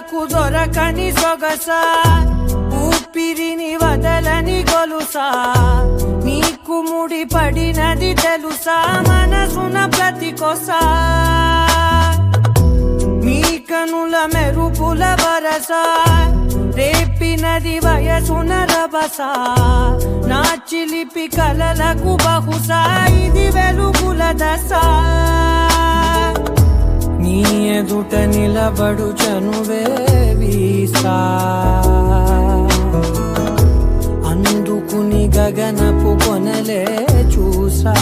కళ్ళకు దొరకని సొగస ఊపిరిని వదలని గొలుసా నీకు ముడి పడినది తెలుసా మనసున ప్రతి కొసా నీ కనుల మెరుపుల వరస రేపినది వయసున రభస నా చిలిపి కలలకు బహుశా ఇది వెలుగుల దశ నీ ఎదుట నిలబడు చనువే వీసా అందుకుని గగనపు కొనలే చూసా